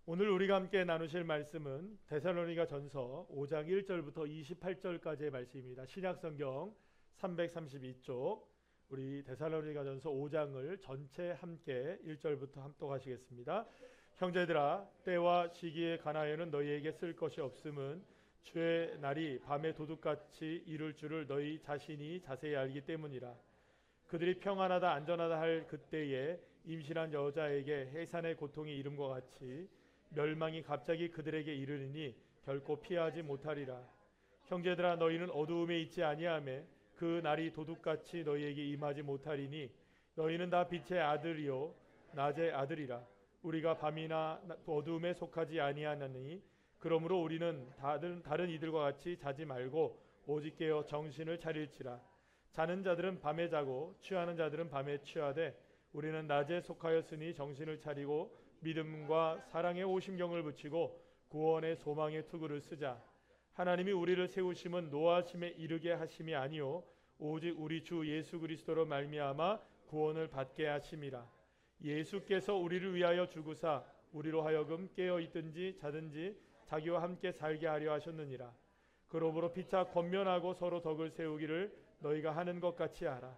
오늘 우리가 함께 나누실 말씀은 데살로니가 전서 5장 1절부터 28절까지의 말씀입니다. 신약성경 332쪽 우리 데살로니가 전서 5장을 전체 함께 1절부터 함독하시겠습니다. 형제들아, 때와 시기에 관하여는 너희에게 쓸 것이 없음은 주의 날이 밤에 도둑같이 이룰 줄을 너희 자신이 자세히 알기 때문이라. 그들이 평안하다 안전하다 할 그때에 임신한 여자에게 해산의 고통이 이름과 같이 멸망이 갑자기 그들에게 이르리니 결코 피하지 못하리라. 형제들아, 너희는 어두움에 있지 아니하매 그 날이 도둑같이 너희에게 임하지 못하리니 너희는 다 빛의 아들이요 낮의 아들이라. 우리가 밤이나 어두움에 속하지 아니하나니 그러므로 우리는 다른 이들과 같이 자지 말고 오직 깨어 정신을 차릴지라. 자는 자들은 밤에 자고 취하는 자들은 밤에 취하되 우리는 낮에 속하였으니 정신을 차리고 믿음과 사랑의 오심경을 붙이고 구원의 소망의 투구를 쓰자. 하나님이 우리를 세우심은 노하심에 이르게 하심이 아니요 오직 우리 주 예수 그리스도로 말미암아 구원을 받게 하심이라. 예수께서 우리를 위하여 죽으사 우리로 하여금 깨어 있든지 자든지 자기와 함께 살게 하려 하셨느니라. 그러므로 피차 권면하고 서로 덕을 세우기를 너희가 하는 것 같이 하라.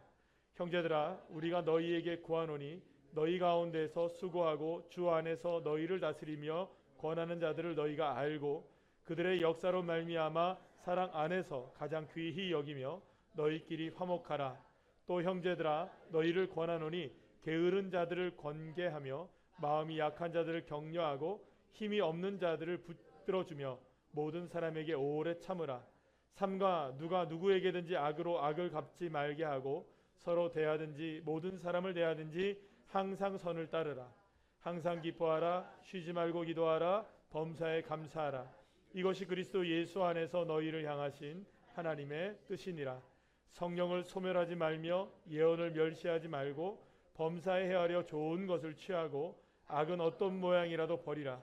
형제들아, 우리가 너희에게 구하노니 너희 가운데서 수고하고 주 안에서 너희를 다스리며 권하는 자들을 너희가 알고 그들의 역사로 말미암아 사랑 안에서 가장 귀히 여기며 너희끼리 화목하라. 또 형제들아, 너희를 권하노니 게으른 자들을 권계하며 마음이 약한 자들을 격려하고 힘이 없는 자들을 붙들어주며 모든 사람에게 오래 참으라. 삼가 누가 누구에게든지 악으로 악을 갚지 말게 하고 서로 대하든지 모든 사람을 대하든지 항상 선을 따르라. 항상 기뻐하라. 쉬지 말고 기도하라. 범사에 감사하라. 이것이 그리스도 예수 안에서 너희를 향하신 하나님의 뜻이니라. 성령을 소멸하지 말며 예언을 멸시하지 말고 범사에 헤아려 좋은 것을 취하고 악은 어떤 모양이라도 버리라.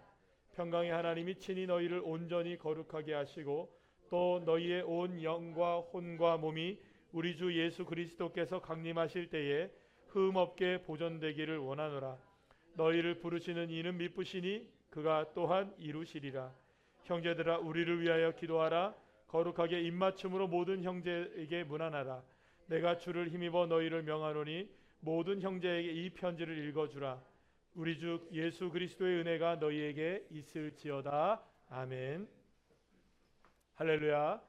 평강의 하나님이 친히 너희를 온전히 거룩하게 하시고 또 너희의 온 영과 혼과 몸이 우리 주 예수 그리스도께서 강림하실 때에 흠 없게 보존되기를 원하노라. 너희를 부르시는 이는 미쁘시니 그가 또한 이루시리라. 형제들아, 우리를 위하여 기도하라. 거룩하게 입맞춤으로 모든 형제에게 문안하라. 내가 주를 힘입어 너희를 명하노니 모든 형제에게 이 편지를 읽어주라. 우리 주 예수 그리스도의 은혜가 너희에게 있을지어다. 아멘. 할렐루야.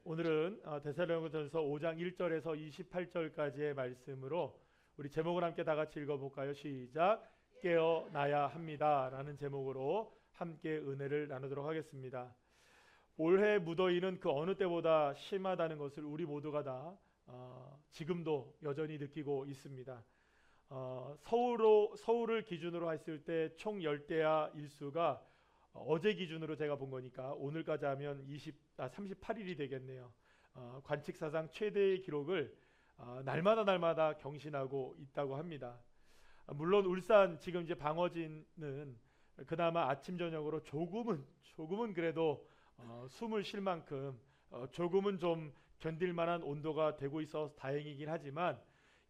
오늘은 데살로니가전서 5장 1절에서 28절까지의 말씀으로 우리 제목을 함께 다 같이 읽어볼까요? 시작. 깨어나야 합니다 라는 제목으로 함께 은혜를 나누도록 하겠습니다. 올해 무더위는 그 어느 때보다 심하다는 것을 우리 모두가 다 지금도 여전히 느끼고 있습니다. 서울을 기준으로 했을 때 총 열대야 일수가 어제 기준으로 제가 본 거니까 오늘까지 하면 38일이 되겠네요. 관측사상 최대의 기록을 날마다 경신하고 있다고 합니다. 물론 울산 지금 이제 방어진은 그나마 아침 저녁으로 조금은 그래도 숨을 쉴 만큼 조금은 좀 견딜 만한 온도가 되고 있어서 다행이긴 하지만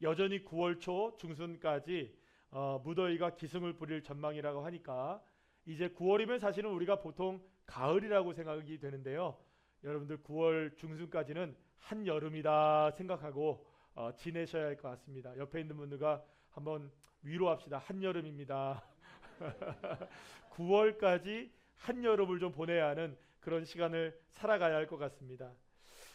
여전히 9월 초 중순까지 무더위가 기승을 부릴 전망이라고 하니까 이제 9월이면 사실은 우리가 보통 가을이라고 생각이 되는데요. 여러분들 9월 중순까지는 한여름이다 생각하고 지내셔야 할 것 같습니다. 옆에 있는 분들과 한번 위로합시다. 한여름입니다. 9월까지 한여름을 좀 보내야 하는 그런 시간을 살아가야 할 것 같습니다.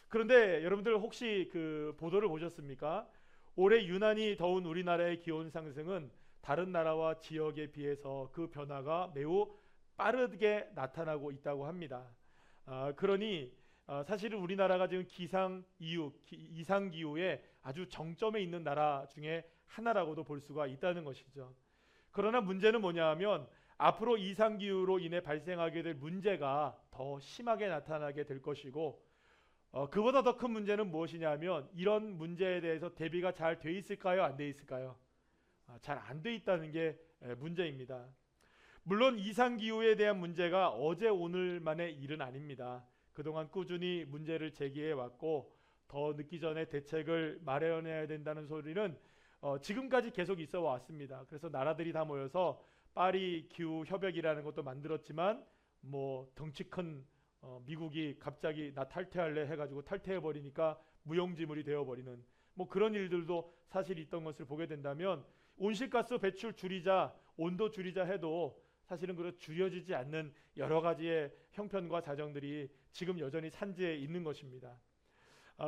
그런데 여러분들 혹시 그 보도를 보셨습니까? 올해 유난히 더운 우리나라의 기온 상승은 다른 나라와 지역에 비해서 그 변화가 매우 빠르게 나타나고 있다고 합니다. 그러니 사실은 우리나라가 지금 이상기후의 아주 정점에 있는 나라 중에 하나라고도 볼 수가 있다는 것이죠. 그러나 문제는 뭐냐 하면 앞으로 이상기후로 인해 발생하게 될 문제가 더 심하게 나타나게 될 것이고 그보다 더 큰 문제는 무엇이냐 하면 이런 문제에 대해서 대비가 잘 돼 있을까요? 안 돼 있을까요? 잘 안 돼 있다는 게 문제입니다. 물론 이상기후에 대한 문제가 어제 오늘만의 일은 아닙니다. 그동안 꾸준히 문제를 제기해 왔고 더 늦기 전에 대책을 마련해야 된다는 소리는 지금까지 계속 있어 왔습니다. 그래서 나라들이 다 모여서 파리 기후 협약이라는 것도 만들었지만 뭐 덩치 큰 미국이 갑자기 나 탈퇴할래 해가지고 탈퇴해 버리니까 무용지물이 되어 버리는 뭐 그런 일들도 사실 있던 것을 보게 된다면 온실가스 배출 줄이자, 온도 줄이자 해도 사실은 그렇게 줄여지지 않는 여러 가지의 형편과 사정들이 지금 여전히 산지에 있는 것입니다.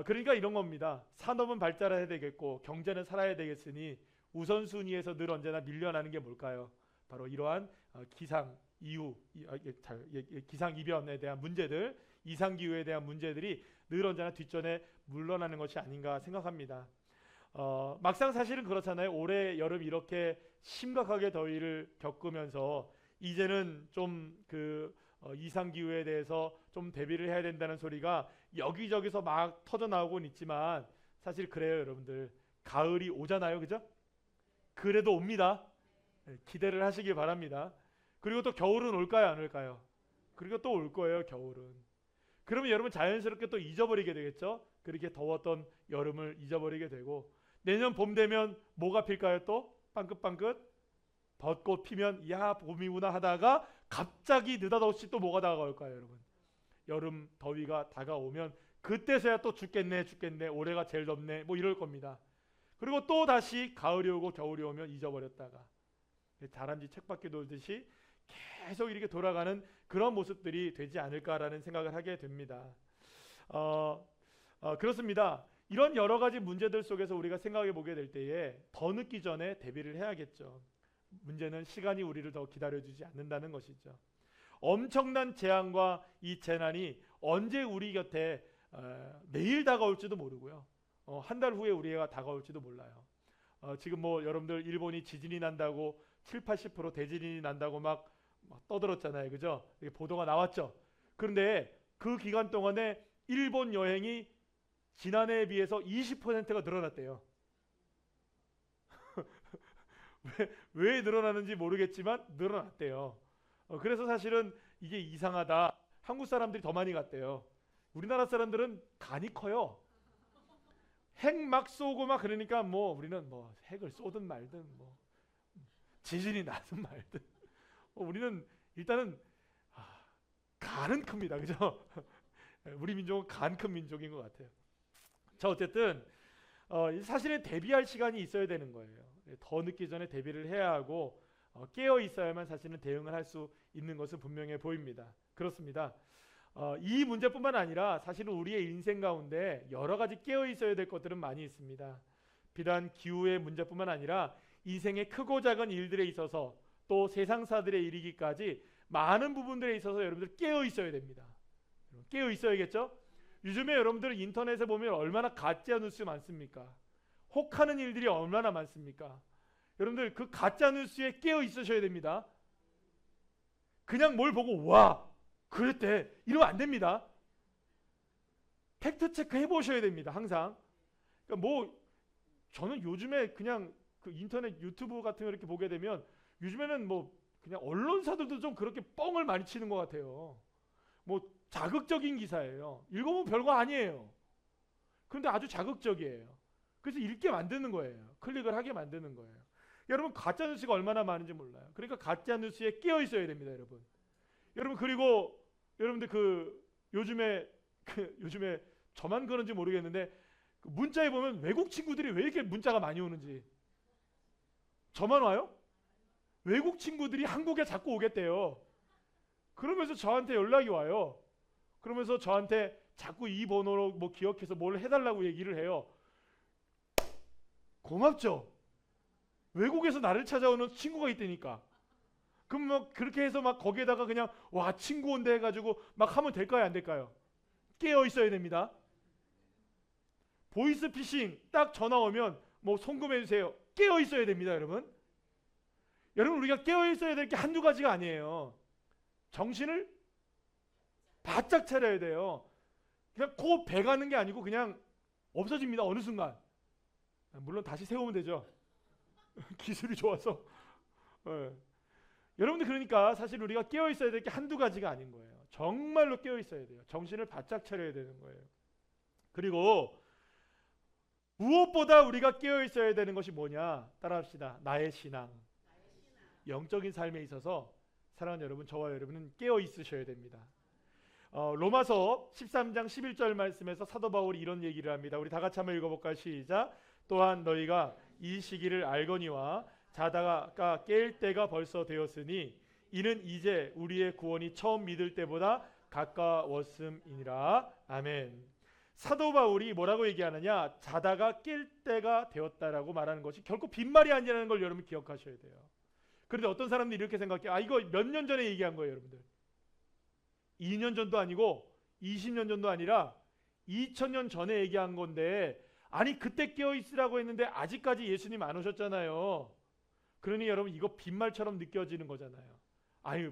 그러니까 이런 겁니다. 산업은 발달해야 되겠고 경제는 살아야 되겠으니 우선순위에서 늘 언제나 밀려나는 게 뭘까요? 바로 이러한 기상 이후 기상 이변에 대한 문제들, 이상 기후에 대한 문제들이 늘 언제나 뒷전에 물러나는 것이 아닌가 생각합니다. 막상 사실은 그렇잖아요. 올해 여름 이렇게 심각하게 더위를 겪으면서 이제는 좀 이상 기후에 대해서 좀 대비를 해야 된다는 소리가 여기저기서 막 터져 나오곤 있지만 사실 그래요, 여러분들. 가을이 오잖아요, 그죠? 그래도 옵니다. 기대를 하시길 바랍니다. 그리고 또 겨울은 올까요, 안 올까요? 그리고 또 올 거예요, 겨울은. 그러면 여러분 자연스럽게 또 잊어버리게 되겠죠? 그렇게 더웠던 여름을 잊어버리게 되고 내년 봄 되면 뭐가 필까요? 또 빵긋빵긋 벚꽃 피면 야 봄이구나 하다가 갑자기 느닷없이 또 뭐가 다가올까요, 여러분? 여름 더위가 다가오면 그때서야 또 죽겠네 올해가 제일 덥네 뭐 이럴 겁니다. 그리고 또 다시 가을이 오고 겨울이 오면 잊어버렸다가 다람쥐 책바퀴 돌듯이 계속 이렇게 돌아가는 그런 모습들이 되지 않을까라는 생각을 하게 됩니다. 그렇습니다. 이런 여러 가지 문제들 속에서 우리가 생각해 보게 될 때에 더 늦기 전에 대비를 해야겠죠. 문제는 시간이 우리를 더 기다려주지 않는다는 것이죠. 엄청난 재앙과 이 재난이 언제 우리 곁에 내일 다가올지도 모르고요. 한 달 후에 우리가 다가올지도 몰라요. 지금 뭐 여러분들 일본이 지진이 난다고 70-80% 대지진이 난다고 막 떠들었잖아요. 그죠? 보도가 나왔죠. 그런데 그 기간 동안에 일본 여행이 지난해에 비해서 20%가 늘어났대요. 왜 늘어나는지 모르겠지만 늘어났대요. 그래서 사실은 이게 이상하다. 한국 사람들이 더 많이 갔대요. 우리나라 사람들은 간이 커요. 핵 막 쏘고 막 그러니까 뭐 우리는 뭐 핵을 쏘든 말든 뭐 지진이 나든 말든 우리는 일단은 간은 큽니다. 그죠? 우리 민족은 간 큰 민족인 것 같아요. 자, 어쨌든 사실은 대비할 시간이 있어야 되는 거예요. 더 늦기 전에 대비를 해야 하고 깨어 있어야만 사실은 대응을 할 수 있는 것은 분명해 보입니다. 그렇습니다. 이 문제뿐만 아니라 사실은 우리의 인생 가운데 여러 가지 깨어 있어야 될 것들은 많이 있습니다. 비단 기후의 문제뿐만 아니라 인생의 크고 작은 일들에 있어서 또 세상사들에 이르기까지 많은 부분들에 있어서 여러분들 깨어 있어야 됩니다. 깨어 있어야겠죠? 요즘에 여러분들 인터넷에 보면 얼마나 가짜 뉴스 많습니까? 혹하는 일들이 얼마나 많습니까? 여러분들 그 가짜 뉴스에 깨어 있으셔야 됩니다. 그냥 뭘 보고 와 그랬대 이러면 안 됩니다. 팩트 체크 해보셔야 됩니다. 항상. 그러니까 뭐 저는 요즘에 그냥 그 인터넷 유튜브 같은 거 이렇게 보게 되면 요즘에는 뭐 그냥 언론사들도 좀 그렇게 뻥을 많이 치는 것 같아요. 뭐 자극적인 기사예요. 읽어보면 별거 아니에요. 그런데 아주 자극적이에요. 그래서 읽게 만드는 거예요. 클릭을 하게 만드는 거예요. 여러분 가짜뉴스가 얼마나 많은지 몰라요. 그러니까 가짜뉴스에 끼어 있어야 됩니다, 여러분. 여러분 그리고 여러분들 요즘에 저만 그런지 모르겠는데 그 문자에 보면 외국 친구들이 왜 이렇게 문자가 많이 오는지. 저만 와요? 외국 친구들이 한국에 자꾸 오겠대요. 그러면서 저한테 연락이 와요. 그러면서 저한테 자꾸 이 번호로 뭐 기억해서 뭘 해달라고 얘기를 해요. 고맙죠. 외국에서 나를 찾아오는 친구가 있다니까. 그럼 막 그렇게 해서 막 거기에다가 그냥 와 친구 온다 해가지고 막 하면 될까요, 안 될까요? 깨어 있어야 됩니다. 보이스 피싱 딱 전화 오면 뭐 송금해 주세요. 깨어 있어야 됩니다, 여러분. 여러분 우리가 깨어 있어야 될 게 한두 가지가 아니에요. 정신을 바짝 차려야 돼요. 그냥 코 배가는 게 아니고 그냥 없어집니다. 어느 순간. 물론 다시 세우면 되죠. 기술이 좋아서. 여러분들 그러니까 사실 우리가 깨어 있어야 될 게 한두 가지가 아닌 거예요. 정말로 깨어 있어야 돼요. 정신을 바짝 차려야 되는 거예요. 그리고 무엇보다 우리가 깨어 있어야 되는 것이 뭐냐? 따라합시다. 나의 신앙. 영적인 삶에 있어서 사랑하는 여러분, 저와 여러분은 깨어 있으셔야 됩니다. 로마서 13장 11절 말씀에서 사도 바울이 이런 얘기를 합니다. 우리 다 같이 한번 읽어볼까요? 시작. 또한 너희가 이 시기를 알거니와 자다가 깰 때가 벌써 되었으니 이는 이제 우리의 구원이 처음 믿을 때보다 가까웠음이니라. 아멘. 사도 바울이 뭐라고 얘기하느냐? 자다가 깰 때가 되었다라고 말하는 것이 결코 빈말이 아니라는 걸 여러분 기억하셔야 돼요. 그런데 어떤 사람들이 이렇게 생각해요. 이거 몇 년 전에 얘기한 거예요, 여러분들. 2년 전도 아니고 20년 전도 아니라 2000년 전에 얘기한 건데, 아니 그때 깨어 있으라고 했는데 아직까지 예수님 안 오셨잖아요. 그러니 여러분 이거 빈말처럼 느껴지는 거잖아요. 아유,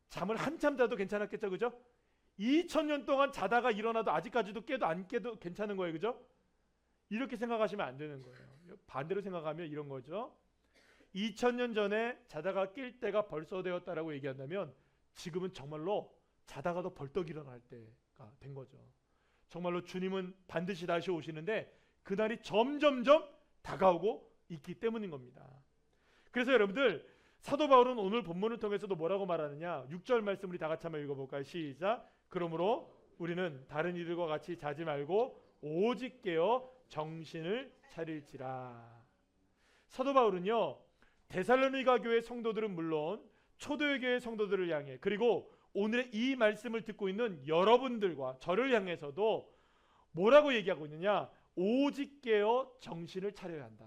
잠을 한참 자도 괜찮았겠죠, 그죠? 2000년 동안 자다가 일어나도 아직까지도 깨도 안 깨도 괜찮은 거예요, 그죠? 이렇게 생각하시면 안 되는 거예요. 반대로 생각하면 이런 거죠. 2000년 전에 자다가 깰 때가 벌써 되었다라고 얘기한다면 지금은 정말로 자다가도 벌떡 일어날 때가 된 거죠. 정말로 주님은 반드시 다시 오시는데 그날이 점점점 다가오고 있기 때문인 겁니다. 그래서 여러분들, 사도 바울은 오늘 본문을 통해서도 뭐라고 말하느냐? 6절 말씀 우리 다 같이 한번 읽어볼까요? 시작. 그러므로 우리는 다른 이들과 같이 자지 말고 오직 깨어 정신을 차릴지라. 사도 바울은요, 데살로니가 교회 성도들은 물론 초대교회 교회 성도들을 향해, 그리고 오늘의 이 말씀을 듣고 있는 여러분들과 저를 향해서도 뭐라고 얘기하고 있느냐? 오직 깨어 정신을 차려야 한다.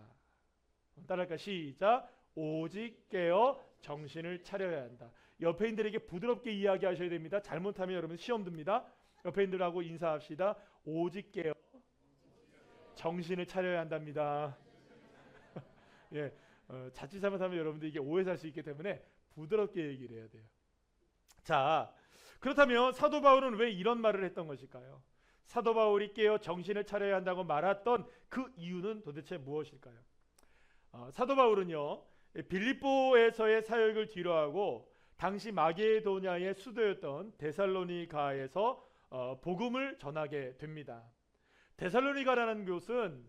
따라할까? 시작. 오직 깨어 정신을 차려야 한다. 옆에 인들에게 부드럽게 이야기하셔야 됩니다. 잘못하면 여러분 시험 듭니다. 옆에 인들하고 인사합시다. 오직 깨어 정신을 차려야 한답니다. 예, 자칫 잘못하면 여러분들 이게 오해 살 수 있기 때문에 부드럽게 얘기를 해야 돼요. 자, 그렇다면 사도 바울은 왜 이런 말을 했던 것일까요? 사도 바울이 깨어 정신을 차려야 한다고 말했던 그 이유는 도대체 무엇일까요? 사도 바울은요, 빌립보에서의 사역을 뒤로하고 당시 마게도냐의 수도였던 데살로니가에서 복음을 전하게 됩니다. 데살로니가라는 곳은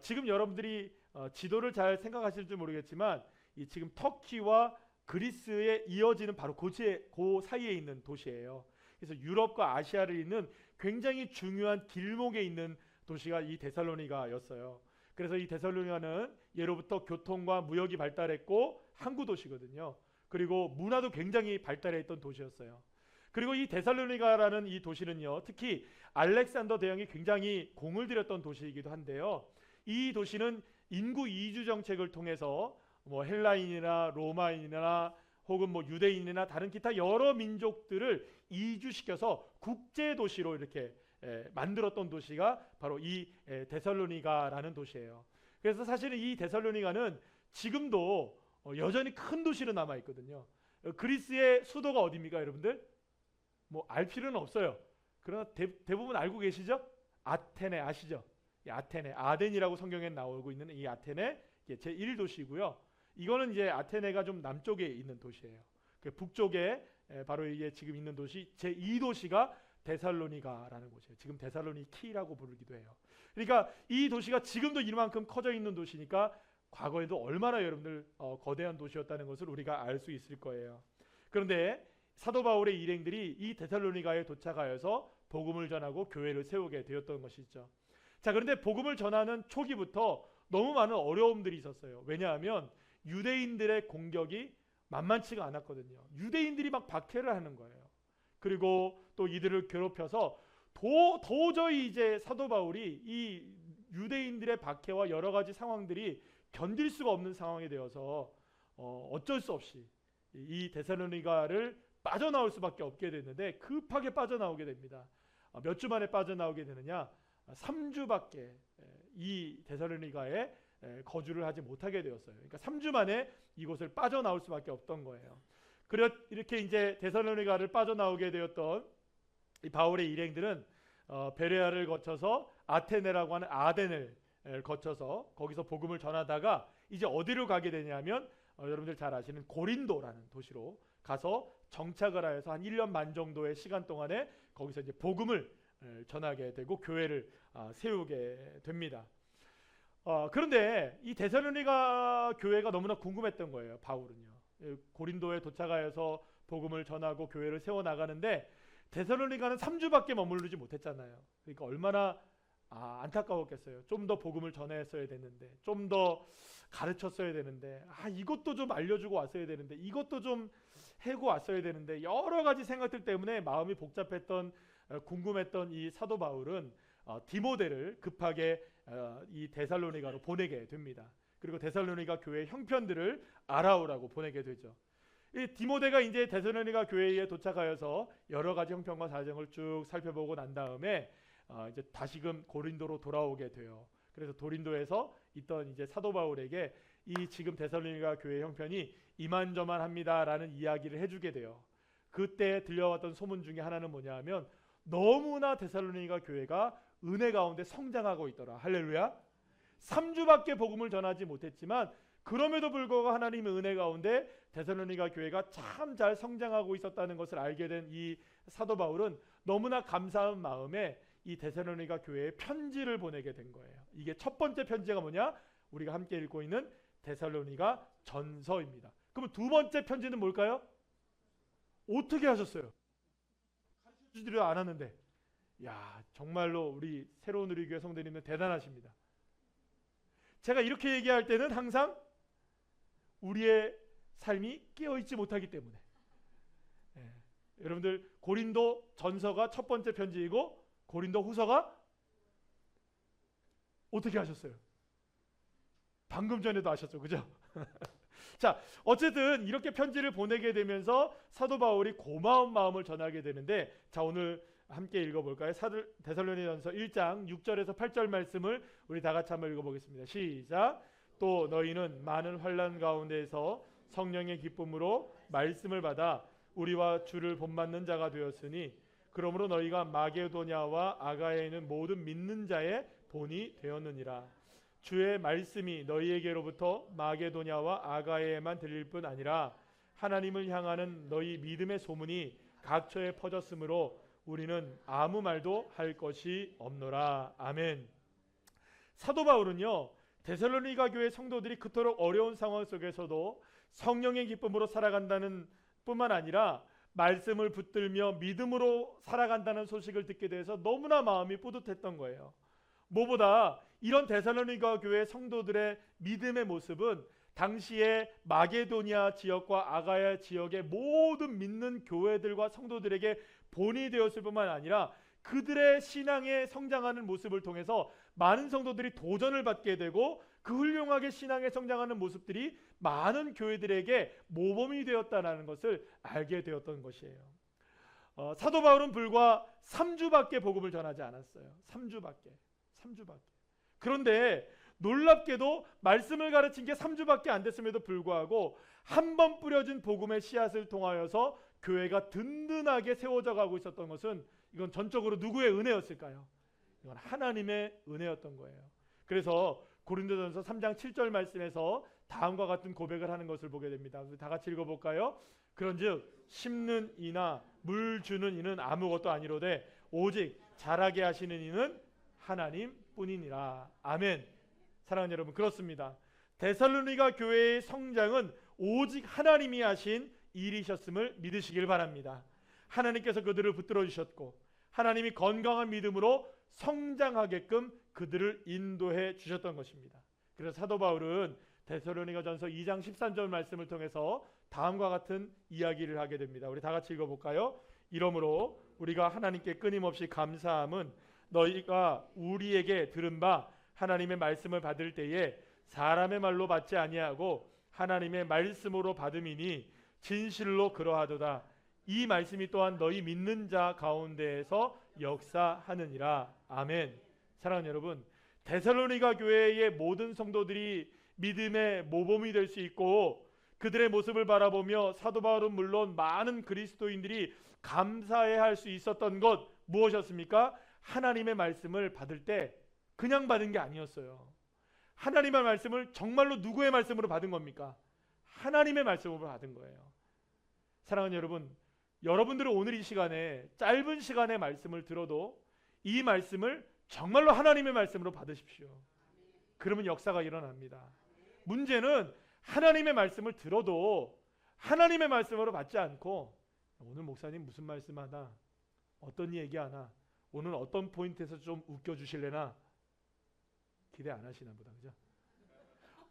지금 여러분들이 지도를 잘 생각하실지 모르겠지만 이 지금 터키와 그리스에 이어지는 바로 그 사이에 있는 도시예요. 그래서 유럽과 아시아를 잇는 굉장히 중요한 길목에 있는 도시가 이 데살로니가였어요. 그래서 이 데살로니가는 예로부터 교통과 무역이 발달했고 항구 도시거든요. 그리고 문화도 굉장히 발달해 있던 도시였어요. 그리고 이 데살로니가라는 이 도시는요, 특히 알렉산더 대왕이 굉장히 공을 들였던 도시이기도 한데요. 이 도시는 인구 이주 정책을 통해서 뭐 헬라인이나 로마인이나 혹은 뭐 유대인이나 다른 기타 여러 민족들을 이주시켜서 국제 도시로 이렇게 만들었던 도시가 바로 이 데살로니가라는 도시예요. 그래서 사실은 이 데살로니가는 지금도 여전히 큰 도시로 남아 있거든요. 그리스의 수도가 어디입니까, 여러분들? 뭐 알 필요는 없어요. 그러나 대부분 알고 계시죠? 아테네 아시죠? 이 아테네, 아덴이라고 성경에 나오고 있는 이 아테네 제1도시고요. 이거는 이제 아테네가 좀 남쪽에 있는 도시예요. 그 북쪽에 바로 이게 지금 있는 도시 제2도시가 데살로니가라는 곳이에요. 지금 데살로니키라고 부르기도 해요. 그러니까 이 도시가 지금도 이만큼 커져 있는 도시니까 과거에도 얼마나 여러분들 거대한 도시였다는 것을 우리가 알 수 있을 거예요. 그런데 사도 바울의 일행들이 이 데살로니가에 도착하여서 복음을 전하고 교회를 세우게 되었던 것이죠. 자, 그런데 복음을 전하는 초기부터 너무 많은 어려움들이 있었어요. 왜냐하면 유대인들의 공격이 만만치가 않았거든요. 유대인들이 막 박해를 하는 거예요. 그리고 또 이들을 괴롭혀서 도저히 이제 사도 바울이 이 유대인들의 박해와 여러 가지 상황들이 견딜 수가 없는 상황이 되어서 어쩔 수 없이 이 데살로니가를 빠져나올 수밖에 없게 됐는데 급하게 빠져나오게 됩니다. 몇 주 만에 빠져나오게 되느냐? 3주밖에 이 데살로니가에 거주를 하지 못하게 되었어요. 그러니까 3주 만에 이곳을 빠져나올 수밖에 없던 거예요. 이렇게 이제 데살로니가를 빠져나오게 되었던 이 바울의 일행들은 베레아를 거쳐서 아테네라고 하는 아덴을 거쳐서 거기서 복음을 전하다가 이제 어디로 가게 되냐면 여러분들 잘 아시는 고린도라는 도시로 가서 정착을 하여서 한 1년 반 정도의 시간 동안에 거기서 이제 복음을 전하게 되고 교회를 세우게 됩니다. 그런데 이 데살로니가 교회가 너무나 궁금했던 거예요. 바울은요. 고린도에 도착하여서 복음을 전하고 교회를 세워 나가는데 데살로니가는 3주밖에 머무르지 못했잖아요. 그러니까 얼마나 안타까웠겠어요. 좀 더 복음을 전했어야 되는데, 좀 더 가르쳤어야 되는데, 이것도 좀 알려주고 왔어야 되는데, 이것도 좀 해고 왔어야 되는데, 여러 가지 생각들 때문에 마음이 복잡했던, 궁금했던 이 사도 바울은 디모데를 급하게 이 데살로니가로 보내게 됩니다. 그리고 데살로니가 교회 형편들을 알아오라고 보내게 되죠. 이 디모데가 이제 데살로니가 교회에 도착하여서 여러 가지 형편과 사정을 쭉 살펴보고 난 다음에 이제 다시금 고린도로 돌아오게 돼요. 그래서 고린도에서 있던 이제 사도 바울에게 이 지금 데살로니가 교회 형편이 이만저만합니다라는 이야기를 해주게 돼요. 그때 들려왔던 소문 중에 하나는 뭐냐하면 너무나 데살로니가 교회가 은혜 가운데 성장하고 있더라. 할렐루야. 3주밖에 복음을 전하지 못했지만 그럼에도 불구하고 하나님의 은혜 가운데 데살로니가 교회가 참 잘 성장하고 있었다는 것을 알게 된 이 사도 바울은 너무나 감사한 마음에 이 데살로니가 교회에 편지를 보내게 된 거예요. 이게 첫 번째 편지가 뭐냐? 우리가 함께 읽고 있는 데살로니가 전서입니다. 그럼 두 번째 편지는 뭘까요? 어떻게 하셨어요? 가르쳐주지도 않았는데, 정말로 우리 새로운 우리교회 성도님은 대단하십니다. 제가 이렇게 얘기할 때는 항상 우리의 삶이 깨어있지 못하기 때문에, 여러분들 고린도 전서가 첫 번째 편지이고 고린도 후서가 어떻게 하셨어요? 방금 전에도 하셨죠, 그죠? 자, 어쨌든 이렇게 편지를 보내게 되면서 사도 바울이 고마운 마음을 전하게 되는데, 자, 오늘 함께 읽어볼까요? 데살로니가전서 1장 6절에서 8절 말씀을 우리 다 같이 한번 읽어보겠습니다. 시작. 또 너희는 많은 환난 가운데에서 성령의 기쁨으로 말씀을 받아 우리와 주를 본받는 자가 되었으니 그러므로 너희가 마게도냐와 아가야에 있는 모든 믿는 자의 본이 되었느니라. 주의 말씀이 너희에게로부터 마게도냐와 아가야에만 들릴 뿐 아니라 하나님을 향하는 너희 믿음의 소문이 각처에 퍼졌으므로 우리는 아무 말도 할 것이 없노라. 아멘. 사도 바울은요, 데살로니가 교회 성도들이 그토록 어려운 상황 속에서도 성령의 기쁨으로 살아간다는 뿐만 아니라 말씀을 붙들며 믿음으로 살아간다는 소식을 듣게 돼서 너무나 마음이 뿌듯했던 거예요. 무엇보다 이런 데살로니가 교회 성도들의 믿음의 모습은 당시에 마게도니아 지역과 아가야 지역의 모든 믿는 교회들과 성도들에게 본이 되었을 뿐만 아니라 그들의 신앙에 성장하는 모습을 통해서 많은 성도들이 도전을 받게 되고 그 훌륭하게 신앙에 성장하는 모습들이 많은 교회들에게 모범이 되었다는 것을 알게 되었던 것이에요. 사도 바울은 불과 3주밖에 복음을 전하지 않았어요. 3주밖에. 그런데 놀랍게도 말씀을 가르친 게 3주밖에 안 됐음에도 불구하고 한 번 뿌려진 복음의 씨앗을 통하여서 교회가 든든하게 세워져 가고 있었던 것은 이건 전적으로 누구의 은혜였을까요? 이건 하나님의 은혜였던 거예요. 그래서 고린도전서 3장 7절 말씀에서 다음과 같은 고백을 하는 것을 보게 됩니다. 다 같이 읽어볼까요? 그런즉 심는 이나 물 주는 이는 아무것도 아니로되 오직 자라게 하시는 이는 하나님뿐이니라. 아멘. 사랑하는 여러분, 그렇습니다. 데살로니가 교회의 성장은 오직 하나님이 하신 일이셨음을 믿으시길 바랍니다. 하나님께서 그들을 붙들어 주셨고 하나님이 건강한 믿음으로 성장하게끔 그들을 인도해 주셨던 것입니다. 그래서 사도 바울은 데살로니가전서 2장 13절 말씀을 통해서 다음과 같은 이야기를 하게 됩니다. 우리 다 같이 읽어볼까요? 이러므로 우리가 하나님께 끊임없이 감사함은 너희가 우리에게 들은 바 하나님의 말씀을 받을 때에 사람의 말로 받지 아니하고 하나님의 말씀으로 받음이니 진실로 그러하도다. 이 말씀이 또한 너희 믿는 자 가운데에서 역사하느니라. 아멘. 사랑하는 여러분, 데살로니가 교회의 모든 성도들이 믿음의 모범이 될 수 있고 그들의 모습을 바라보며 사도 바울은 물론 많은 그리스도인들이 감사해야 할 수 있었던 것 무엇이었습니까? 하나님의 말씀을 받을 때 그냥 받은 게 아니었어요. 하나님의 말씀을 정말로 누구의 말씀으로 받은 겁니까? 하나님의 말씀으로 받은 거예요. 사랑하는 여러분, 여러분들은 오늘 이 시간에 짧은 시간의 말씀을 들어도 이 말씀을 정말로 하나님의 말씀으로 받으십시오. 그러면 역사가 일어납니다. 문제는 하나님의 말씀을 들어도 하나님의 말씀으로 받지 않고 오늘 목사님 무슨 말씀 하나, 어떤 얘기 하나, 오늘 어떤 포인트에서 좀 웃겨주실래나 기대 안 하시나 보다, 그죠?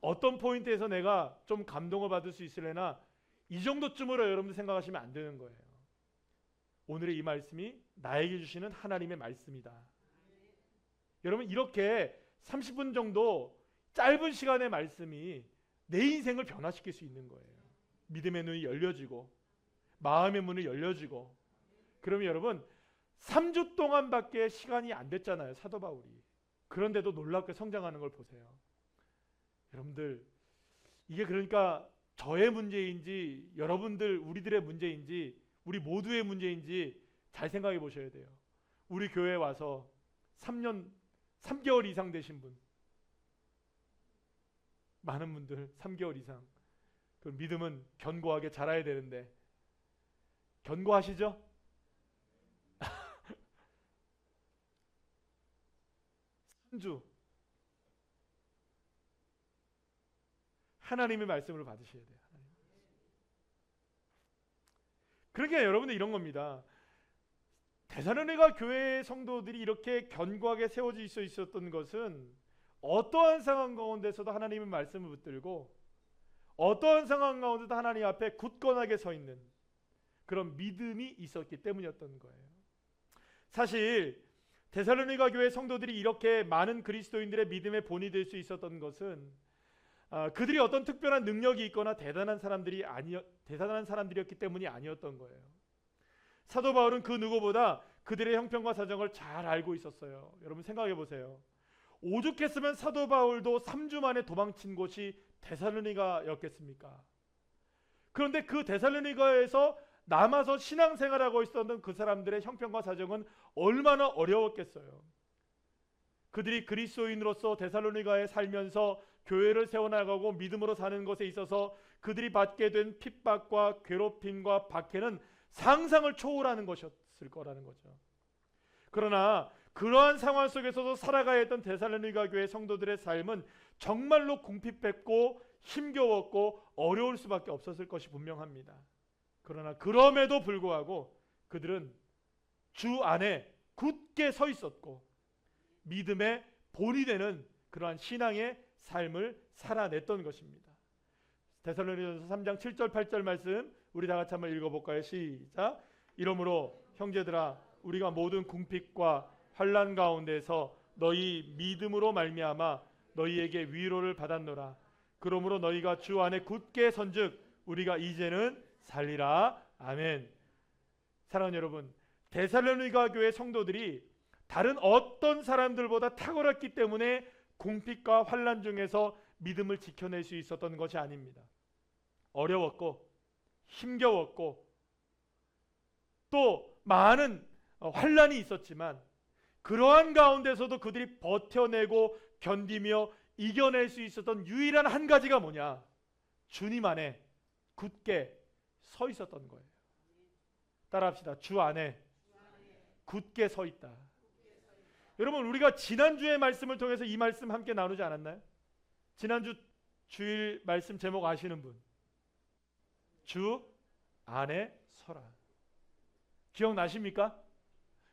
어떤 포인트에서 내가 좀 감동을 받을 수 있을래나 이 정도쯤으로 여러분들 생각하시면 안 되는 거예요. 오늘의 이 말씀이 나에게 주시는 하나님의 말씀이다. 여러분, 이렇게 30분 정도 짧은 시간의 말씀이 내 인생을 변화시킬 수 있는 거예요. 믿음의 눈이 열려지고 마음의 문이 열려지고. 그러면 여러분 3주 동안밖에 시간이 안 됐잖아요, 사도 바울이. 그런데도 놀랍게 성장하는 걸 보세요. 여러분들, 이게 그러니까 저의 문제인지 여러분들 우리들의 문제인지 우리 모두의 문제인지 잘 생각해 보셔야 돼요. 우리 교회에 와서 3개월 이상 되신 분, 많은 분들 3개월 이상, 그 믿음은 견고하게 자라야 되는데 견고하시죠? 3주 하나님의 말씀을 받으셔야 돼요. 그러니까 여러분들 이런 겁니다. 데살로니가 교회의 성도들이 이렇게 견고하게 세워져 있었던 것은 어떠한 상황 가운데서도 하나님의 말씀을 붙들고 어떠한 상황 가운데도 하나님 앞에 굳건하게 서 있는 그런 믿음이 있었기 때문이었던 거예요. 사실 데살로니가 교회 성도들이 이렇게 많은 그리스도인들의 믿음의 본이 될 수 있었던 것은 그들이 어떤 특별한 능력이 있거나 대단한 사람들이었기 때문이 아니었던 거예요. 사도 바울은 그 누구보다 그들의 형편과 사정을 잘 알고 있었어요. 여러분 생각해 보세요. 오죽했으면 사도 바울도 3주 만에 도망친 곳이 데살로니가였겠습니까? 그런데 그 데살로니가에서 남아서 신앙생활하고 있었던 그 사람들의 형편과 사정은 얼마나 어려웠겠어요. 그들이 그리스도인으로서 데살로니가에 살면서 교회를 세워나가고 믿음으로 사는 것에 있어서 그들이 받게 된 핍박과 괴롭힘과 박해는 상상을 초월하는 것이었을 거라는 거죠. 그러나 그러한 상황 속에서도 살아가야 했던 데살로니가 교회 성도들의 삶은 정말로 궁핍했고 힘겨웠고 어려울 수밖에 없었을 것이 분명합니다. 그러나 그럼에도 불구하고 그들은 주 안에 굳게 서 있었고 믿음의 본이 되는 그러한 신앙의 삶을 살아냈던 것입니다. 데살로니가전서 3장 7절 8절 말씀 우리 다 같이 한번 읽어볼까요? 시작. 이러므로 형제들아 우리가 모든 궁핍과 환난 가운데서 너희 믿음으로 말미암아 너희에게 위로를 받았노라. 그러므로 너희가 주 안에 굳게 선즉 우리가 이제는 살리라. 아멘. 사랑하는 여러분, 데살로니가 교회 성도들이 다른 어떤 사람들보다 탁월했기 때문에 궁핍과 환난 중에서 믿음을 지켜낼 수 있었던 것이 아닙니다. 어려웠고 힘겨웠고 또 많은 환난이 있었지만 그러한 가운데서도 그들이 버텨내고 견디며 이겨낼 수 있었던 유일한 한 가지가 뭐냐? 주님 안에 굳게 서 있었던 거예요. 따라합시다. 주 안에 굳게 서 있다. 여러분, 우리가 지난주의 말씀을 통해서 이 말씀 함께 나누지 않았나요? 지난주 주일 말씀 제목 아시는 분? 주 안에 서라. 기억나십니까?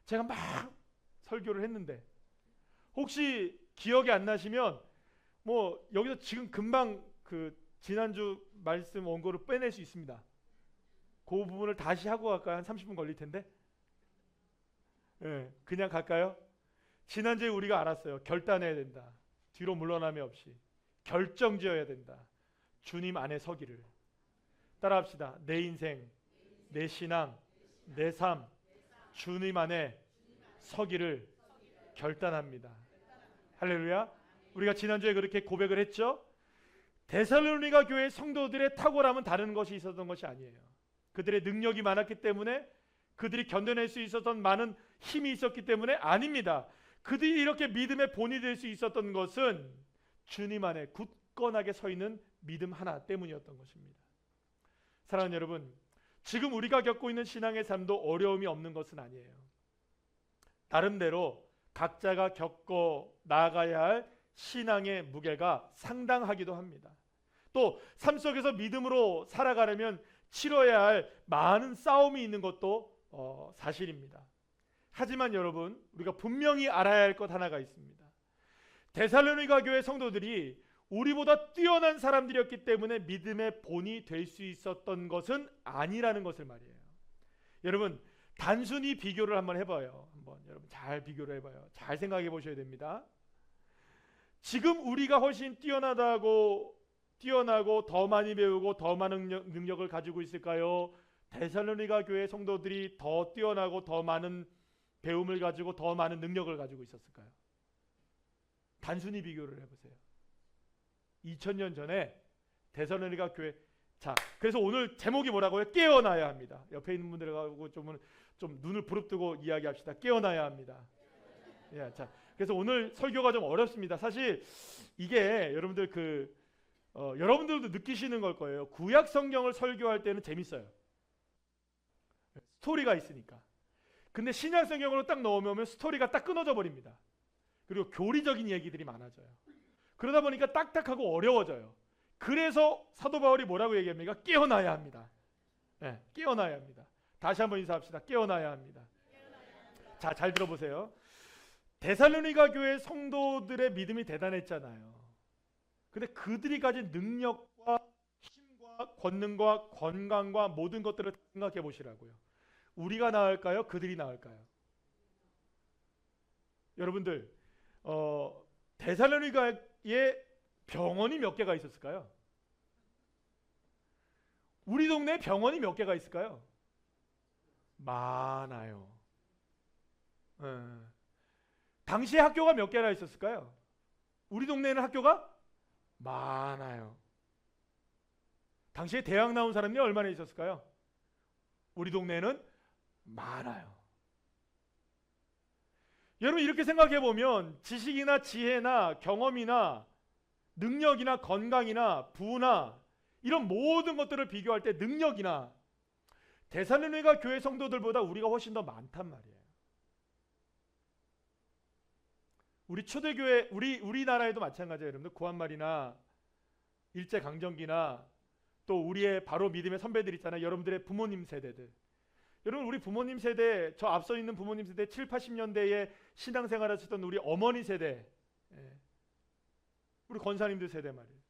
제가 막 설교를 했는데 혹시 기억이 안 나시면 뭐 여기서 지금 금방 그 지난주 말씀 원고를 빼낼 수 있습니다. 그 부분을 다시 하고 갈까요? 한 30분 걸릴 텐데. 네, 그냥 갈까요? 지난주에 우리가 알았어요. 결단해야 된다. 뒤로 물러남이 없이 결정지어야 된다. 주님 안에 서기를. 따라합시다. 내 인생, 내 신앙, 내 삶, 주님 안에 서기를 결단합니다. 할렐루야. 우리가 지난주에 그렇게 고백을 했죠. 데살로니가 교회 성도들의 탁월함은 다른 것이 있었던 것이 아니에요. 그들의 능력이 많았기 때문에, 그들이 견뎌낼 수 있었던 많은 힘이 있었기 때문에 아닙니다. 그들이 이렇게 믿음의 본이 될 수 있었던 것은 주님 안에 굳건하게 서 있는 믿음 하나 때문이었던 것입니다. 사랑하는 여러분, 지금 우리가 겪고 있는 신앙의 삶도 어려움이 없는 것은 아니에요. 나름대로 각자가 겪어 나아가야 할 신앙의 무게가 상당하기도 합니다. 또 삶 속에서 믿음으로 살아가려면 치러야 할 많은 싸움이 있는 것도 사실입니다. 하지만 여러분, 우리가 분명히 알아야 할 것 하나가 있습니다. 데살로니가 교회 성도들이 우리보다 뛰어난 사람들이었기 때문에 믿음의 본이 될 수 있었던 것은 아니라는 것을 말이에요. 여러분, 단순히 비교를 한번 해봐요. 여러분 잘 비교를 해봐요. 잘 생각해 보셔야 됩니다. 지금 우리가 훨씬 뛰어나고 더 많이 배우고 더 많은 능력을 가지고 있을까요? 데살로니가 교회 성도들이 더 뛰어나고 더 많은 배움을 가지고 더 많은 능력을 가지고 있었을까요? 단순히 비교를 해보세요. 2000년 전에 데살로니가 교회, 자, 그래서 오늘 제목이 뭐라고요? 깨어나야 합니다. 옆에 있는 분들하고 좀 눈을 부릅뜨고 이야기합시다. 깨어나야 합니다. 예, 자, 그래서 오늘 설교가 좀 어렵습니다. 사실 이게 여러분들 여러분들도 느끼시는 걸 거예요. 구약 성경을 설교할 때는 재밌어요. 스토리가 있으니까. 근데 신약 성경으로 딱 넣으면 스토리가 딱 끊어져 버립니다. 그리고 교리적인 얘기들이 많아져요. 그러다 보니까 딱딱하고 어려워져요. 그래서 사도 바울이 뭐라고 얘기합니까? 깨어나야 합니다. 네, 깨어나야 합니다. 다시 한번 인사합시다. 깨어나야 합니다. 자, 잘 들어보세요. 데살로니가 교회 성도들의 믿음이 대단했잖아요. 근데 그들이 가진 능력과 힘과 권능과 건강과 모든 것들을 생각해 보시라고요. 우리가 나을까요? 그들이 나을까요? 여러분들, 데살로니가에 병원이 몇 개가 있었을까요? 우리 동네에 병원이 몇 개가 있을까요? 많아요. 당시에 학교가 몇 개나 있었을까요? 우리 동네에는 학교가 많아요. 당시에 대학 나온 사람이 얼마나 있었을까요? 우리 동네에는 많아요. 여러분, 이렇게 생각해 보면 지식이나 지혜나 경험이나 능력이나 건강이나 부나 이런 모든 것들을 비교할 때 능력이나 데살로니가 교회 성도들보다 우리가 훨씬 더 많단 말이에요. 우리 초대교회, 우리나라에도 마찬가지예요. 여러분들 구한말이나 일제강점기나 또 우리의 바로 믿음의 선배들 있잖아요. 여러분들의 부모님 세대들. 여러분, 우리 부모님 세대, 저 앞서 있는 부모님 세대 7, 80년대에 신앙생활 하셨던 우리 어머니 세대, 우리 권사님들 세대 말이에요.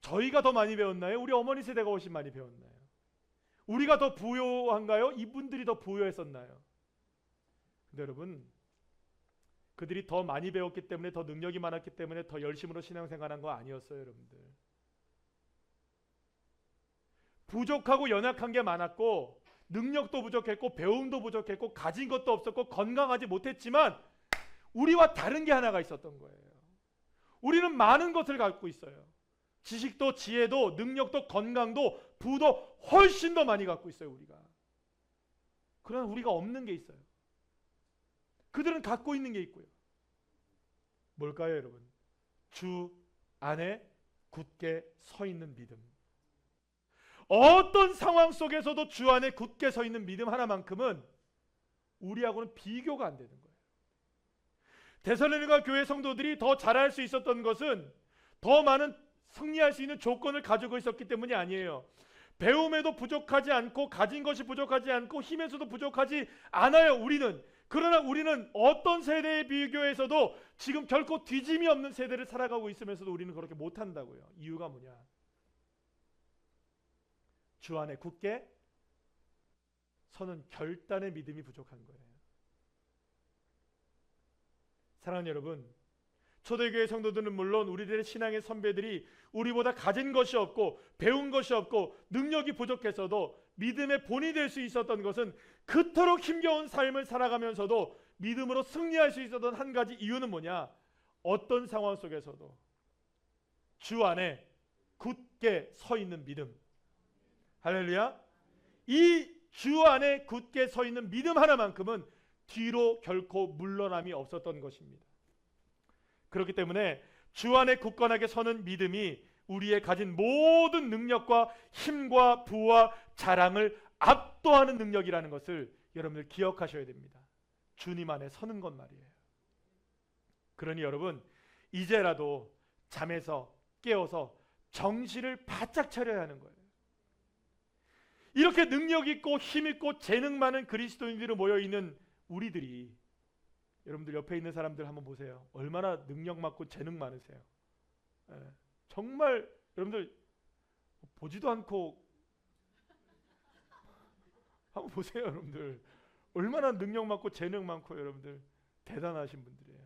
저희가 더 많이 배웠나요? 우리 어머니 세대가 훨씬 많이 배웠나요? 우리가 더 부유한가요? 이분들이 더 부유했었나요? 근데 여러분, 그들이 더 많이 배웠기 때문에, 더 능력이 많았기 때문에 더 열심으로 신앙생활한 거 아니었어요, 여러분들. 부족하고 연약한 게 많았고, 능력도 부족했고, 배움도 부족했고, 가진 것도 없었고, 건강하지 못했지만 우리와 다른 게 하나가 있었던 거예요. 우리는 많은 것을 갖고 있어요. 지식도 지혜도 능력도 건강도 부도 훨씬 더 많이 갖고 있어요, 우리가. 그러나 우리가 없는 게 있어요. 그들은 갖고 있는 게 있고요. 뭘까요, 여러분? 주 안에 굳게 서 있는 믿음. 어떤 상황 속에서도 주 안에 굳게 서 있는 믿음 하나만큼은 우리하고는 비교가 안 되는 거예요. 데살로니가 교회 성도들이 더 잘할 수 있었던 것은 더 많은 승리할 수 있는 조건을 가지고 있었기 때문이 아니에요. 배움에도 부족하지 않고, 가진 것이 부족하지 않고, 힘에서도 부족하지 않아요, 우리는. 그러나 우리는 어떤 세대에 비교해서도 지금 결코 뒤짐이 없는 세대를 살아가고 있으면서도 우리는 그렇게 못한다고요. 이유가 뭐냐? 주 안에 굳게 서는 결단의 믿음이 부족한 거예요. 사랑하는 여러분, 초대교회 성도들은 물론 우리들의 신앙의 선배들이 우리보다 가진 것이 없고 배운 것이 없고 능력이 부족해서도 믿음의 본이 될 수 있었던 것은 그토록 힘겨운 삶을 살아가면서도 믿음으로 승리할 수 있었던 한 가지 이유는 뭐냐? 어떤 상황 속에서도 주 안에 굳게 서 있는 믿음. 할렐루야. 이 주 안에 굳게 서 있는 믿음 하나만큼은 뒤로 결코 물러남이 없었던 것입니다. 그렇기 때문에 주 안에 굳건하게 서는 믿음이 우리의 가진 모든 능력과 힘과 부와 자랑을 압도하는 능력이라는 것을 여러분들 기억하셔야 됩니다. 주님 안에 서는 것 말이에요. 그러니 여러분, 이제라도 잠에서 깨어서 정신을 바짝 차려야 하는 거예요. 이렇게 능력 있고 힘 있고 재능 많은 그리스도인들이 모여 있는 우리들이, 여러분들 옆에 있는 사람들 한번 보세요. 얼마나 능력 많고 재능 많으세요. 정말 여러분들 보지도 않고 한번 보세요. 여러분들 얼마나 능력 많고 재능 많고 여러분들 대단하신 분들이에요.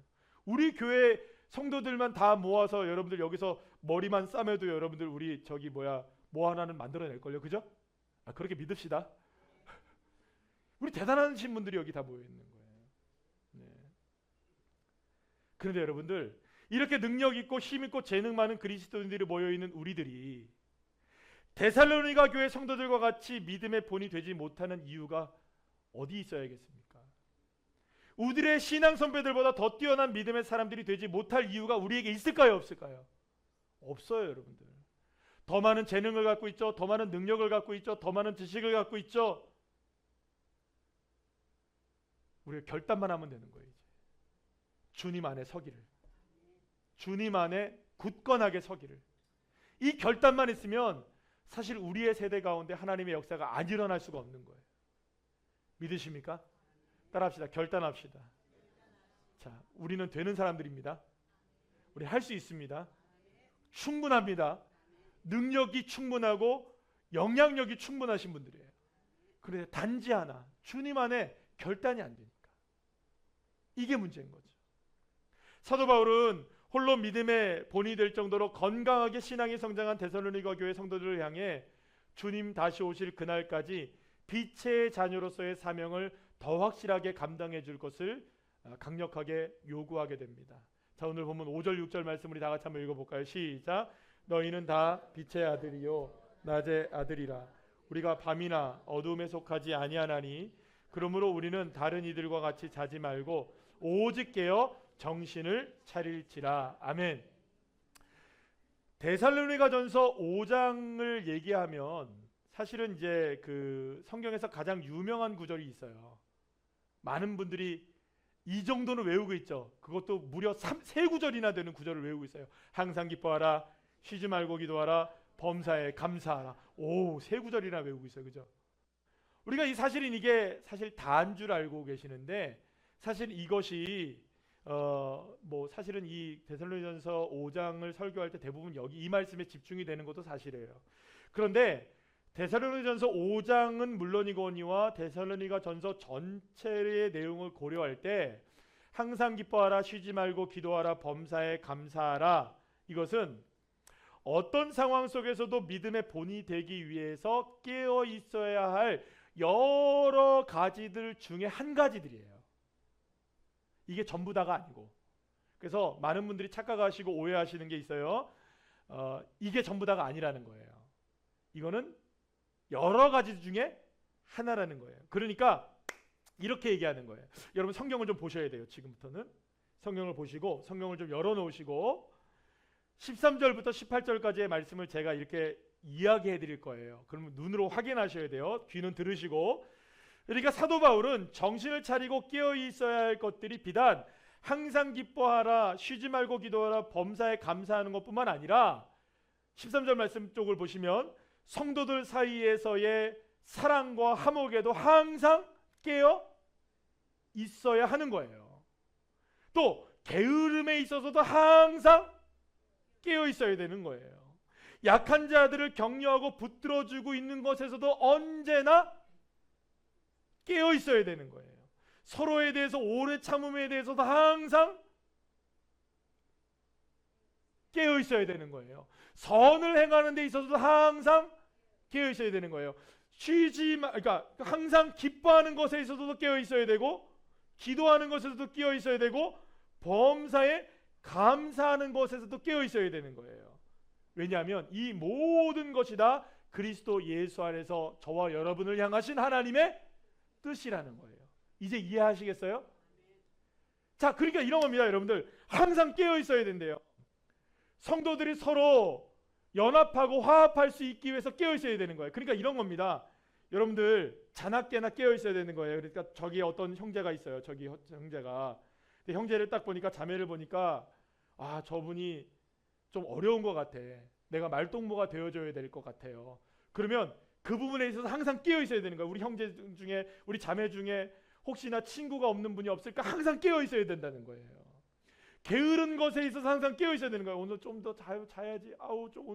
우리 교회 성도들만 다 모아서 여러분들 여기서 머리만 싸매도 여러분들 우리 저기 뭐 하나는 만들어낼걸요. 그죠? 그렇게 믿읍시다. 우리 대단하신 분들이 여기 다 모여있는 거예요. 네. 그런데 여러분들 이렇게 능력 있고 힘 있고 재능 많은 그리스도인들이 모여있는 우리들이 데살로니가 교회 성도들과 같이 믿음의 본이 되지 못하는 이유가 어디 있어야겠습니까? 우리들의 신앙 선배들보다 더 뛰어난 믿음의 사람들이 되지 못할 이유가 우리에게 있을까요? 없을까요? 없어요. 여러분들 더 많은 재능을 갖고 있죠. 더 많은 능력을 갖고 있죠. 더 많은 지식을 갖고 있죠. 우리가 결단만 하면 되는 거예요. 이제 주님 안에 서기를, 주님 안에 굳건하게 서기를, 이 결단만 있으면 사실 우리의 세대 가운데 하나님의 역사가 안 일어날 수가 없는 거예요. 믿으십니까? 따라합시다. 결단합시다. 자, 우리는 되는 사람들입니다. 우리 할 수 있습니다. 충분합니다. 능력이 충분하고 영향력이 충분하신 분들이에요. 그런데 단지 하나, 주님 안에 결단이 안 되니까. 이게 문제인 거죠. 사도 바울은 홀로 믿음의 본이 될 정도로 건강하게 신앙이 성장한 데살로니가 교회 성도들을 향해 주님 다시 오실 그날까지 빛의 자녀로서의 사명을 더 확실하게 감당해 줄 것을 강력하게 요구하게 됩니다. 자, 오늘 보면 5절 6절 말씀 우리 다 같이 한번 읽어볼까요? 시작. 너희는 다 빛의 아들이요 낮의 아들이라. 우리가 밤이나 어두움에 속하지 아니하나니 그러므로 우리는 다른 이들과 같이 자지 말고 오직 깨어 정신을 차릴지라. 아멘. 데살로니가전서 5장을 얘기하면 사실은 이제 그 성경에서 가장 유명한 구절이 있어요. 많은 분들이 이 정도는 외우고 있죠. 그것도 무려 3구절이나 되는 구절을 외우고 있어요. 항상 기뻐하라, 쉬지 말고 기도하라, 범사에 감사하라. 오, 3구절이나 외우고 있어요. 그죠? 우리가 이게 사실 다인 줄 알고 계시는데, 사실 이것이 사실은 이 데살로니가전서 5장을 설교할 때 대부분 여기 이 말씀에 집중이 되는 것도 사실이에요. 그런데 데살로니가전서 5장은 물론이거니와 데살로니가전서 전체의 내용을 고려할 때 항상 기뻐하라, 쉬지 말고 기도하라, 범사에 감사하라, 이것은 어떤 상황 속에서도 믿음의 본이 되기 위해서 깨어 있어야 할 여러 가지들 중에 한 가지들이에요. 이게 전부 다가 아니고, 그래서 많은 분들이 착각하시고 오해하시는 게 있어요. 이게 전부 다가 아니라는 거예요. 이거는 여러 가지 중에 하나라는 거예요. 그러니까 이렇게 얘기하는 거예요. 여러분 성경을 좀 보셔야 돼요. 지금부터는 성경을 보시고 성경을 좀 열어놓으시고 13절부터 18절까지의 말씀을 제가 이렇게 이야기해 드릴 거예요. 그러면 눈으로 확인하셔야 돼요. 귀는 들으시고. 그러니까 사도 바울은 정신을 차리고 깨어 있어야 할 것들이 비단 항상 기뻐하라, 쉬지 말고 기도하라, 범사에 감사하는 것뿐만 아니라 13절 말씀 쪽을 보시면 성도들 사이에서의 사랑과 화목에도 항상 깨어 있어야 하는 거예요. 또 게으름에 있어서도 항상 깨어 있어야 되는 거예요. 약한 자들을 격려하고 붙들어주고 있는 것에서도 언제나 깨어 있어야 되는 거예요. 서로에 대해서 오래 참음에 대해서도 항상 깨어 있어야 되는 거예요. 선을 행하는 데 있어서도 항상 깨어 있어야 되는 거예요. 그러니까 항상 기뻐하는 것에 있어서도 깨어 있어야 되고, 기도하는 것에서도 깨어 있어야 되고, 범사에 감사하는 것에서도 깨어 있어야 되는 거예요. 왜냐하면 이 모든 것이 다 그리스도 예수 안에서 저와 여러분을 향하신 하나님의 뜻이라는 거예요. 이제 이해하시겠어요? 자, 그러니까 이런 겁니다. 여러분들 항상 깨어 있어야 된대요. 성도들이 서로 연합하고 화합할 수 있기 위해서 깨어 있어야 되는 거예요. 그러니까 이런 겁니다. 여러분들 자나깨나 깨어 있어야 되는 거예요. 그러니까 저기 어떤 형제가 있어요. 저기 형제가. 근데 형제를 딱 보니까, 자매를 보니까, 아, 저분이 좀 어려운 것 같아. 내가 말동무가 되어줘야 될 것 같아요. 그러면 그 부분에 있어서 항상 깨어 있어야 되는 거예요. 우리 형제 중에, 우리 자매 중에 혹시나 친구가 없는 분이 없을까? 항상 깨어 있어야 된다는 거예요. 게으른 것에 있어서 항상 깨어 있어야 되는 거예요. 오늘 좀 더 자야지. 아우, 좀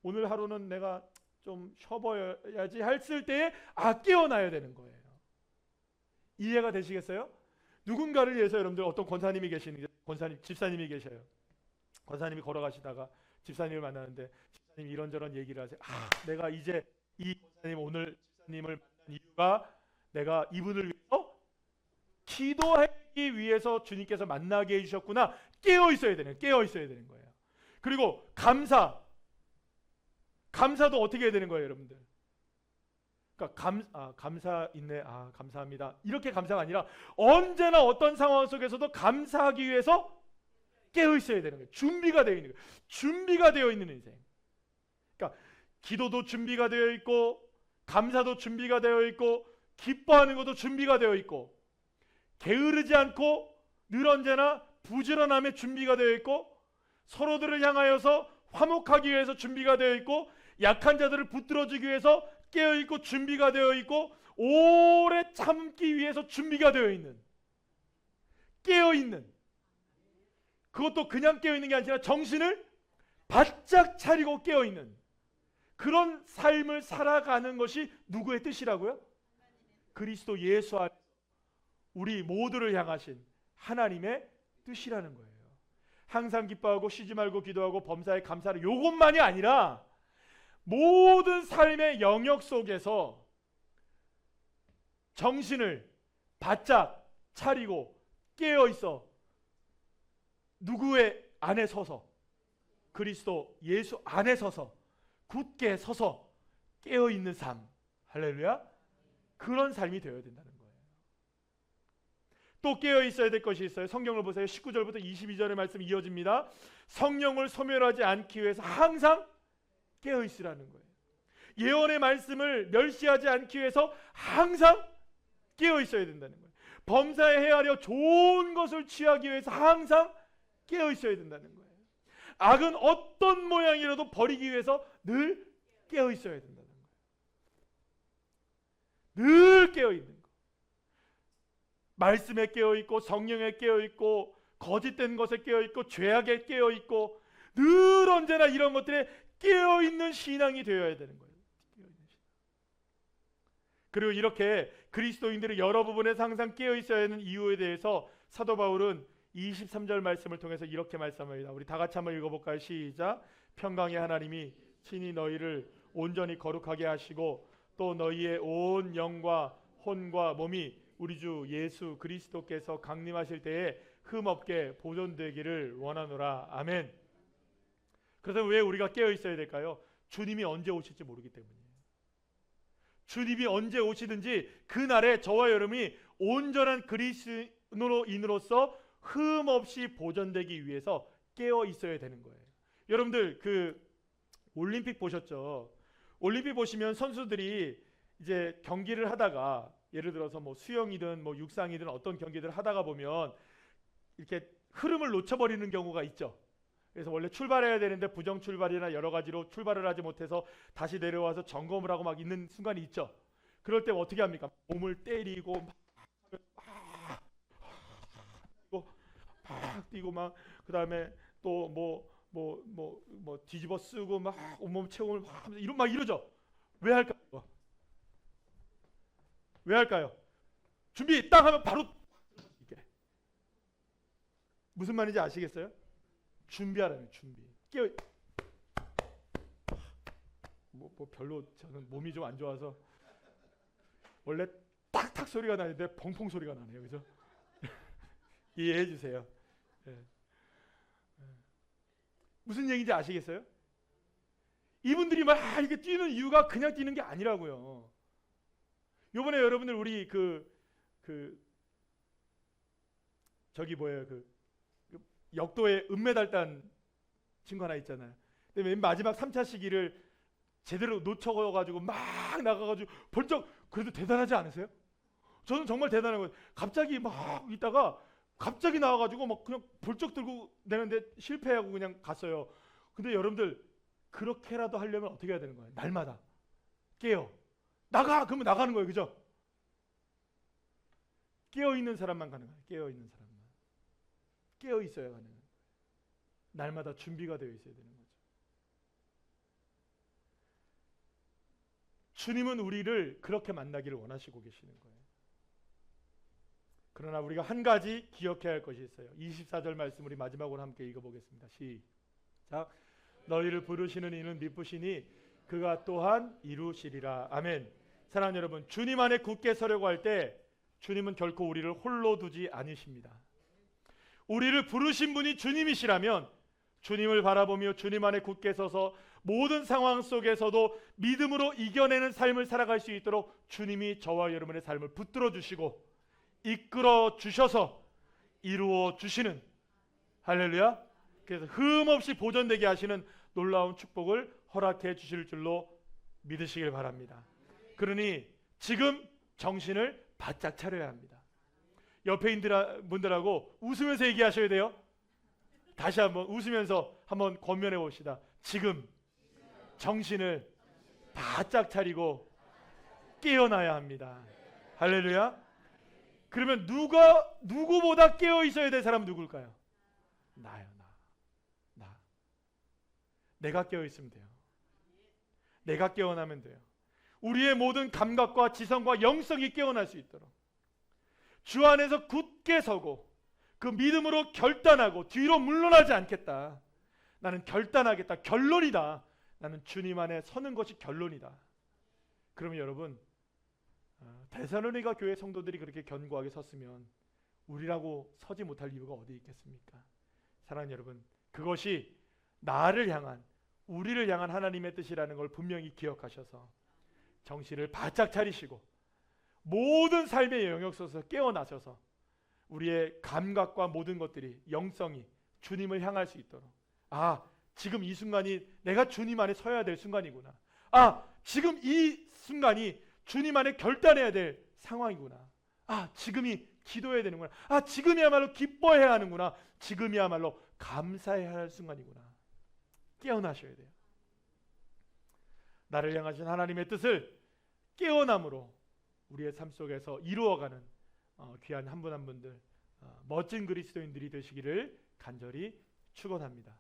오늘 하루는 내가 좀 쉬어봐야지 했을 때에 깨어나야 되는 거예요. 이해가 되시겠어요? 누군가를 위해서 여러분들 어떤 권사님이 계시는 집사님이 계셔요. 권사님이 걸어가시다가 집사님을 만나는데 집사님이 이런저런 얘기를 하세요. 내가 이제 이 권사님 오늘 집사님을 만난 이유가 내가 이분을 위해서 기도하기 위해서 주님께서 만나게 해주셨구나. 깨어 있어야 되는 거예요. 그리고 감사도 어떻게 해야 되는 거예요, 여러분들? 그러니까 감사 있네. 감사합니다. 이렇게 감사가 아니라 언제나 어떤 상황 속에서도 감사하기 위해서 깨어 있어야 되는 거예요. 준비가 되어 있는 거예요. 준비가 되어 있는 인생. 그러니까 기도도 준비가 되어 있고, 감사도 준비가 되어 있고, 기뻐하는 것도 준비가 되어 있고, 게으르지 않고 늘 언제나 부지런함에 준비가 되어 있고, 서로들을 향하여서 화목하기 위해서 준비가 되어 있고, 약한 자들을 붙들어주기 위해서 깨어 있고 준비가 되어 있고, 오래 참기 위해서 준비가 되어 있는, 깨어 있는, 그것도 그냥 깨어 있는 게 아니라 정신을 바짝 차리고 깨어 있는 그런 삶을 살아가는 것이 누구의 뜻이라고요? 그리스도 예수 안에서 우리 모두를 향하신 하나님의 뜻이라는 거예요. 항상 기뻐하고 쉬지 말고 기도하고 범사에 감사하는 요것만이 아니라 모든 삶의 영역 속에서 정신을 바짝 차리고 깨어 있어 누구의 안에 서서, 그리스도 예수 안에 서서 굳게 서서 깨어 있는 삶, 할렐루야, 그런 삶이 되어야 된다는 거예요. 또 깨어 있어야 될 것이 있어요. 성경을 보세요. 19절부터 22절의 말씀이 이어집니다. 성령을 소멸하지 않기 위해서 항상 깨어 있으라는 거예요. 예언의 말씀을 멸시하지 않기 위해서 항상 깨어 있어야 된다는 거예요. 범사에 헤아려 좋은 것을 취하기 위해서 항상 깨어 있어야 된다는 거예요. 악은 어떤 모양이라도 버리기 위해서 늘 깨어 있어야 된다는 거예요. 늘 깨어 있는 거. 말씀에 깨어 있고, 성령에 깨어 있고, 거짓된 것에 깨어 있고, 죄악에 깨어 있고, 늘 언제나 이런 것들에 깨어 있는 신앙이 되어야 되는 거예요. 그리고 이렇게 그리스도인들이 여러 부분에서 항상 깨어 있어야 하는 이유에 대해서 사도 바울은 23절 말씀을 통해서 이렇게 말씀합니다. 우리 다 같이 한번 읽어볼까요? 시작. 평강의 하나님이 친히 너희를 온전히 거룩하게 하시고 또 너희의 온 영과 혼과 몸이 우리 주 예수 그리스도께서 강림하실 때에 흠없게 보존되기를 원하노라. 아멘. 그래서 왜 우리가 깨어 있어야 될까요? 주님이 언제 오실지 모르기 때문이에요. 주님이 언제 오시든지 그날에 저와 여러분이 온전한 그리스도인으로서 흠없이 보존되기 위해서 깨어 있어야 되는 거예요. 여러분들 그 올림픽 보셨죠? 올림픽 보시면 선수들이 이제 경기를 하다가 예를 들어서 뭐 수영이든 뭐 육상이든 어떤 경기를 하다가 보면 이렇게 흐름을 놓쳐버리는 경우가 있죠. 그래서 원래 출발해야 되는데 부정 출발이나 여러 가지로 출발을 하지 못해서 다시 내려와서 점검을 하고 막 있는 순간이 있죠. 그럴 때 어떻게 합니까? 몸을 때리고 막 뛰고 막 그다음에 또 뭐 뒤집어 쓰고 막 온몸 체험을 막 이러죠. 왜 할까요? 왜 할까요? 준비 딱 하면 바로 이게 무슨 말인지 아시겠어요? 준비하라는 준비. 깨어 뭐 별로 저는 몸이 좀 안 좋아서 원래 탁탁 소리가 나는데 펑펑 소리가 나네요. 그죠? 이해해 주세요. 네. 무슨 얘기인지 아시겠어요? 이분들이 막 이렇게 뛰는 이유가 그냥 뛰는 게 아니라고요. 요번에 여러분들 우리 저기 뭐예요? 그 역도에 은메달 딴 친구 하나 있잖아요. 근데 맨 마지막 3차 시기를 제대로 놓쳐가지고 막 나가가지고 벌쩍, 그래도 대단하지 않으세요? 저는 정말 대단한 거예요. 갑자기 막 있다가 갑자기 나와가지고 막 그냥 벌쩍 들고 내는데 실패하고 그냥 갔어요. 근데 여러분들 그렇게라도 하려면 어떻게 해야 되는 거예요? 날마다 깨어 나가! 그러면 나가는 거예요. 그죠? 깨어있는 사람만 가능해요. 깨어있는 사람만. 깨어있어야 가능해요. 날마다 준비가 되어 있어야 되는 거죠. 주님은 우리를 그렇게 만나기를 원하시고 계시는 거예요. 그러나 우리가 한 가지 기억해야 할 것이 있어요. 24절 말씀 우리 마지막으로 함께 읽어보겠습니다. 시작. 너희를 부르시는 이는 미쁘시니 그가 또한 이루시리라. 아멘. 사랑하는 여러분, 주님 안에 굳게 서려고 할 때 주님은 결코 우리를 홀로 두지 않으십니다. 우리를 부르신 분이 주님이시라면 주님을 바라보며 주님 안에 굳게 서서 모든 상황 속에서도 믿음으로 이겨내는 삶을 살아갈 수 있도록 주님이 저와 여러분의 삶을 붙들어 주시고 이끌어 주셔서 이루어 주시는, 할렐루야, 그래서 흠없이 보존되게 하시는 놀라운 축복을 허락해 주실 줄로 믿으시길 바랍니다. 그러니 지금 정신을 바짝 차려야 합니다. 옆에 있는 분들하고 웃으면서 얘기하셔야 돼요. 다시 한번 웃으면서 한번 권면해 봅시다. 지금 정신을 바짝 차리고 깨어나야 합니다. 할렐루야. 그러면 누구보다 깨어 있어야 될 사람은 누굴까요? 나요. 나. 내가 깨어 있으면 돼요. 내가 깨어나면 돼요. 우리의 모든 감각과 지성과 영성이 깨어날 수 있도록 주 안에서 굳게 서고 그 믿음으로 결단하고 뒤로 물러나지 않겠다. 나는 결단하겠다. 결론이다. 나는 주님 안에 서는 것이 결론이다. 그러면 여러분, 데살로니가 교회 성도들이 그렇게 견고하게 섰으면 우리라고 서지 못할 이유가 어디 있겠습니까? 사랑하는 여러분, 그것이 나를 향한, 우리를 향한 하나님의 뜻이라는 걸 분명히 기억하셔서 정신을 바짝 차리시고 모든 삶의 영역 속에서 깨어나셔서 우리의 감각과 모든 것들이, 영성이 주님을 향할 수 있도록, 지금 이 순간이 내가 주님 안에 서야 될 순간이구나. 지금 이 순간이 주님 안에 결단해야 될 상황이구나. 지금이 기도해야 되는구나. 지금이야말로 기뻐해야 하는구나. 지금이야말로 감사해야 할 순간이구나. 깨어나셔야 돼요. 나를 향하신 하나님의 뜻을 깨어남으로 우리의 삶 속에서 이루어가는 귀한 한 분 한 분들, 멋진 그리스도인들이 되시기를 간절히 축원합니다.